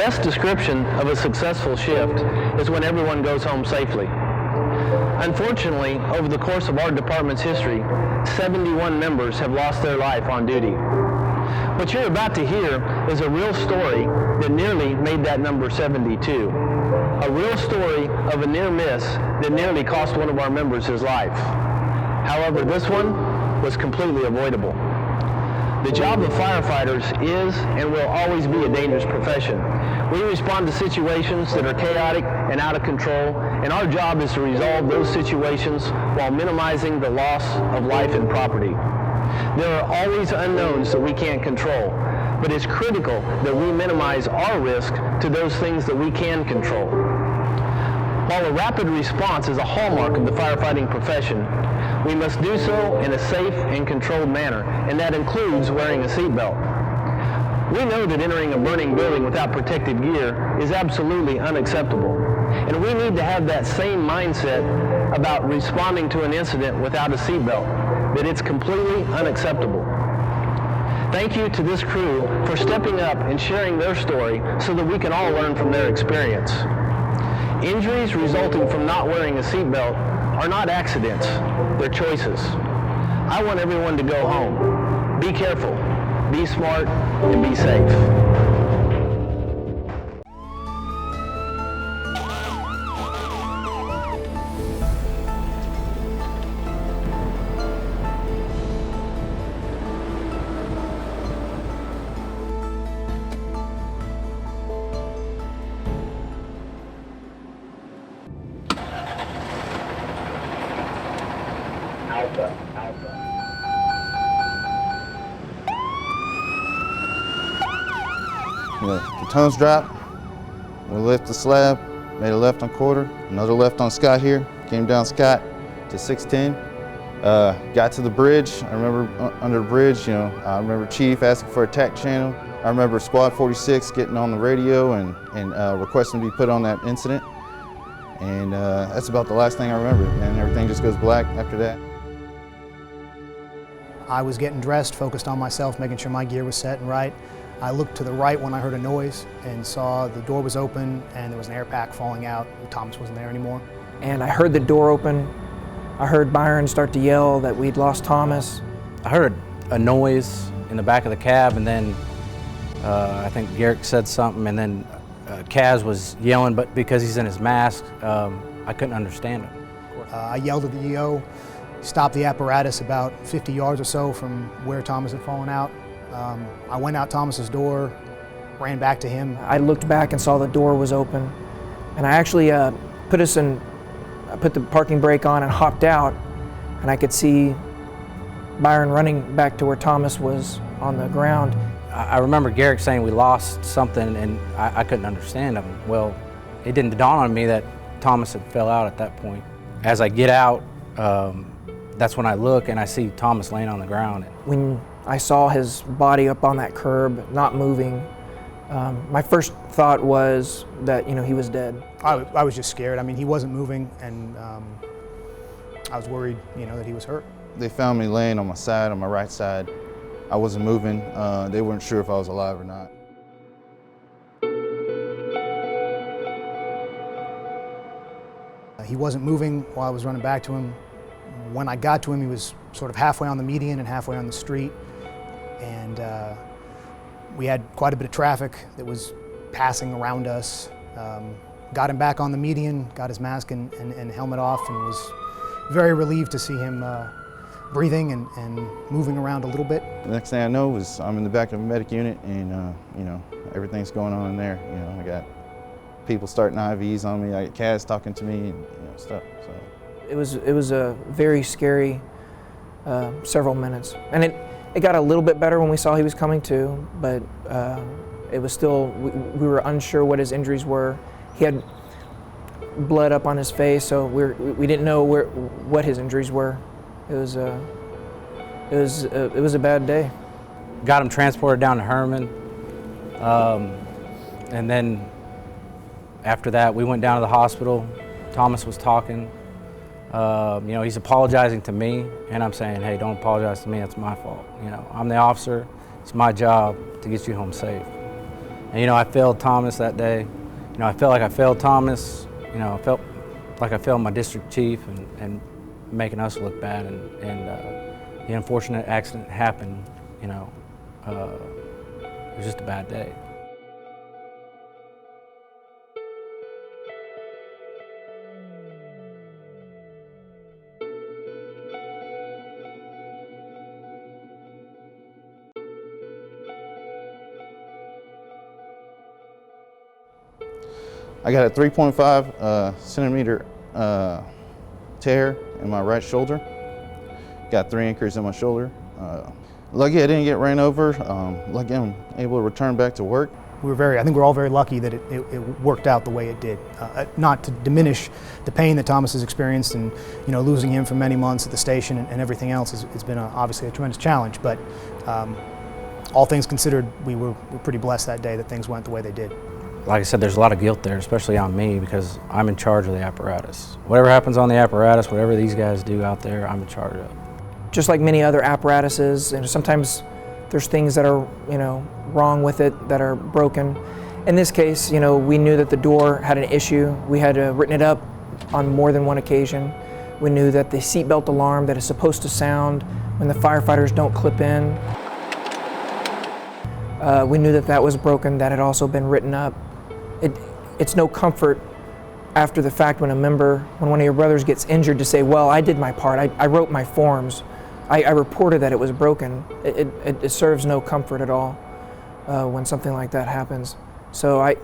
best description of a successful shift is when everyone goes home safely. Unfortunately, over the course of our department's history, 71 members have lost their life on duty. What you're about to hear is a real story that nearly made that number 72. A real story of a near miss that nearly cost one of our members his life. However, this one was completely avoidable. The job of firefighters is and will always be a dangerous profession. We respond to situations that are chaotic and out of control, and our job is to resolve those situations while minimizing the loss of life and property. There are always unknowns that we can't control, but it's critical that we minimize our risk to those things that we can control. While a rapid response is a hallmark of the firefighting profession, we must do so in a safe and controlled manner, and that includes wearing a seatbelt. We know that entering a burning building without protective gear is absolutely unacceptable, and we need to have that same mindset about responding to an incident without a seatbelt, that it's completely unacceptable. Thank you to this crew for stepping up and sharing their story so that we can all learn from their experience. Injuries resulting from not wearing a seatbelt are not accidents, they're choices. I want everyone to go home. Be careful, be smart, and be safe. The tones dropped, we left the slab, made a left on Quarter, another left on Scott here, came down Scott to 610, got to the bridge. I remember under the bridge, I remember Chief asking for a TAC channel. I remember Squad 46 getting on the radio and requesting to be put on that incident. And that's about the last thing I remember, and everything just goes black after that. I was getting dressed, focused on myself, making sure my gear was set and right. I looked to the right when I heard a noise and saw the door was open and there was an air pack falling out. Thomas wasn't there anymore. And I heard the door open. I heard Byron start to yell that we'd lost Thomas. I heard a noise in the back of the cab, and then I think Garrick said something, and then Kaz was yelling, but because he's in his mask, I couldn't understand him. I yelled at the EO, stopped the apparatus about 50 yards or so from where Thomas had fallen out. I went out Thomas's door, ran back to him. I looked back and saw the door was open, and I actually put the parking brake on and hopped out, and I could see Byron running back to where Thomas was on the ground. I remember Garrick saying we lost something, and I couldn't understand him. Well, it didn't dawn on me that Thomas had fell out at that point. As I get out, that's when I look and I see Thomas laying on the ground. When I saw his body up on that curb, not moving, my first thought was that he was dead. I was just scared. I mean, he wasn't moving, and I was worried, that he was hurt. They found me laying on my side, on my right side. I wasn't moving. They weren't sure if I was alive or not. He wasn't moving while I was running back to him. When I got to him, he was sort of halfway on the median and halfway on the street. And we had quite a bit of traffic that was passing around us. Got him back on the median, got his mask and helmet off, and was very relieved to see him breathing and moving around a little bit. The next thing I know is I'm in the back of a medic unit, and everything's going on in there. I got people starting IVs on me. I got Kaz talking to me and stuff. So it was a very scary several minutes, and it got a little bit better when we saw he was coming to, but it was still, we were unsure what his injuries were. He had blood up on his face, so we didn't know what his injuries were. It was a bad day. Got him transported down to Herman, and then after that we went down to the hospital. Thomas was talking. He's apologizing to me, and I'm saying, hey, don't apologize to me, it's my fault. I'm the officer, it's my job to get you home safe. And, I failed Thomas that day. I felt like I failed Thomas. I felt like I failed my district chief and making us look bad. And the unfortunate accident happened. It was just a bad day. I got a 3.5 centimeter tear in my right shoulder. Got 3 anchors in my shoulder. Lucky I didn't get ran over. Lucky I'm able to return back to work. I think we're all very lucky that it worked out the way it did. Not to diminish the pain that Thomas has experienced, and losing him for many months at the station and everything else has been obviously a tremendous challenge. But all things considered, we were pretty blessed that day that things went the way they did. Like I said, there's a lot of guilt there, especially on me, because I'm in charge of the apparatus. Whatever happens on the apparatus, whatever these guys do out there, I'm in charge of. Just like many other apparatuses, and sometimes there's things that are, wrong with it, that are broken. In this case, we knew that the door had an issue. We had written it up on more than one occasion. We knew that the seatbelt alarm that is supposed to sound when the firefighters don't clip in, we knew that that was broken. That had also been written up. It's no comfort after the fact when one of your brothers gets injured to say, well, I did my part, I wrote my forms, I reported that it was broken. It serves no comfort at all when something like that happens. So I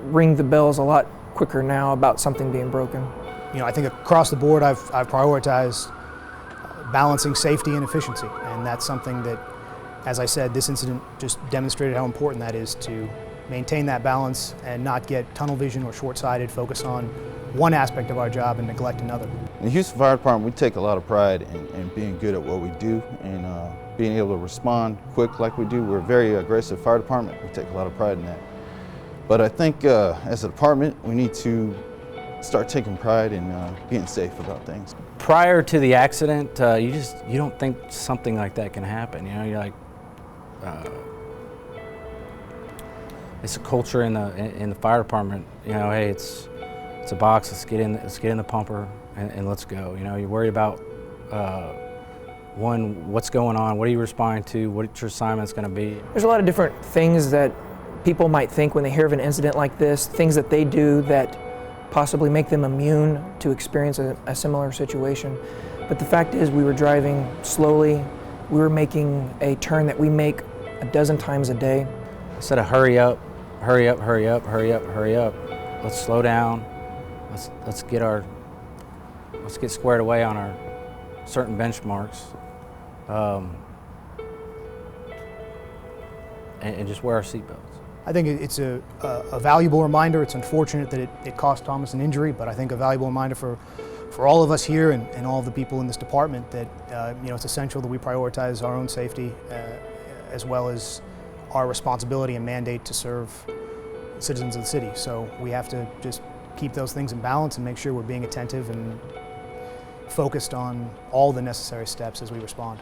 ring the bells a lot quicker now about something being broken. I think across the board I've prioritized balancing safety and efficiency, and that's something that, as I said, this incident just demonstrated how important that is, to maintain that balance and not get tunnel vision or short-sighted, focus on one aspect of our job and neglect another. In the Houston Fire Department, we take a lot of pride in being good at what we do and being able to respond quick like we do. We're a very aggressive fire department. We take a lot of pride in that. But I think as a department, we need to start taking pride in being safe about things. Prior to the accident, you don't think something like that can happen. You're like, it's a culture in the fire department. Hey, it's a box. Let's get in the pumper and let's go. You're worried about what's going on, what are you responding to, what your assignment's going to be. There's a lot of different things that people might think when they hear of an incident like this, things that they do that possibly make them immune to experience a similar situation. But the fact is, we were driving slowly. We were making a turn that we make a dozen times a day. Instead of hurry up, hurry up, hurry up, hurry up, hurry up, let's slow down. Let's get squared away on our certain benchmarks, and just wear our seatbelts. I think it's a valuable reminder. It's unfortunate that it cost Thomas an injury, but I think a valuable reminder for all of us here and all of the people in this department that it's essential that we prioritize our own safety as well as our responsibility and mandate to serve citizens of the city. So we have to just keep those things in balance and make sure we're being attentive and focused on all the necessary steps as we respond.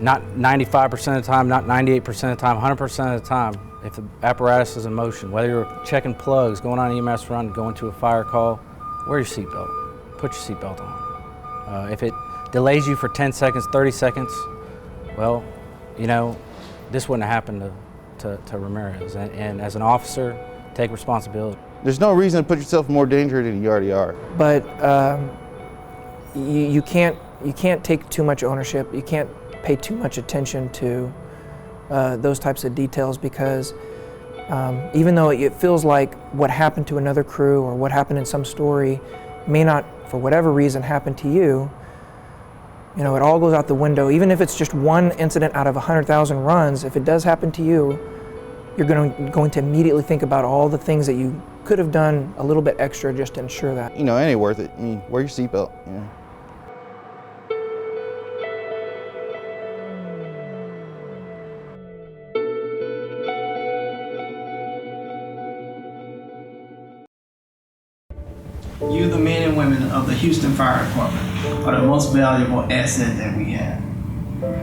Not 95% of the time, not 98% of the time, 100% of the time. If the apparatus is in motion, whether you're checking plugs, going on an EMS run, going to a fire call, wear your seatbelt. Put your seatbelt on. If it delays you for 10 seconds, 30 seconds, well, this wouldn't have happened to Ramirez. And as an officer, take responsibility. There's no reason to put yourself in more danger than you already are. But you can't take too much ownership. You can't pay too much attention to those types of details, because even though it feels like what happened to another crew or what happened in some story may not, for whatever reason, happen to you, it all goes out the window. Even if it's just one incident out of 100,000 runs, if it does happen to you, you're going to immediately think about all the things that you could have done a little bit extra just to ensure that. It ain't worth it. Wear your seatbelt. You, the men and women of the Houston Fire Department, are the most valuable asset that we have.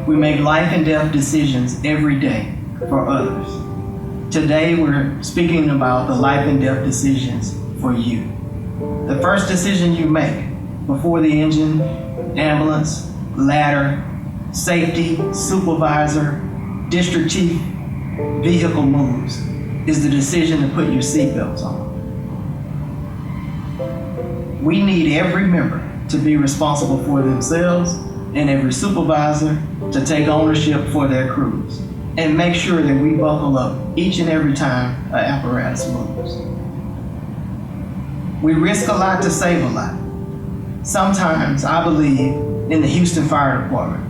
We make life and death decisions every day for others. Today we're speaking about the life and death decisions for you. The first decision you make before the engine, ambulance, ladder, safety, supervisor, district chief, vehicle moves is the decision to put your seatbelts on. We need every member to be responsible for themselves and every supervisor to take ownership for their crews and make sure that we buckle up each and every time an apparatus moves. We risk a lot to save a lot. Sometimes I believe in the Houston Fire Department,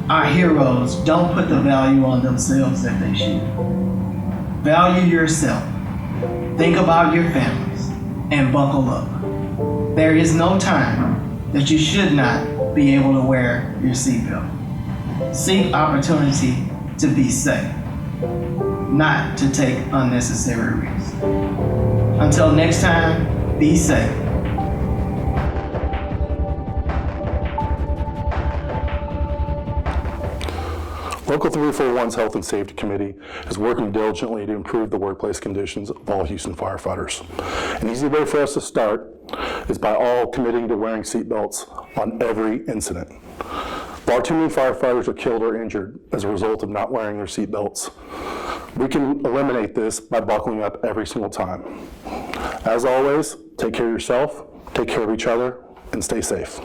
our heroes don't put the value on themselves that they should. Value yourself, think about your families, and buckle up. There is no time that you should not be able to wear your seatbelt. Seek opportunity to be safe, not to take unnecessary risks. Until next time, be safe. Local 341's Health and Safety Committee is working diligently to improve the workplace conditions of all Houston firefighters. An easy way for us to start is by all committing to wearing seatbelts on every incident. Far too many firefighters are killed or injured as a result of not wearing their seatbelts. We can eliminate this by buckling up every single time. As always, take care of yourself, take care of each other, and stay safe.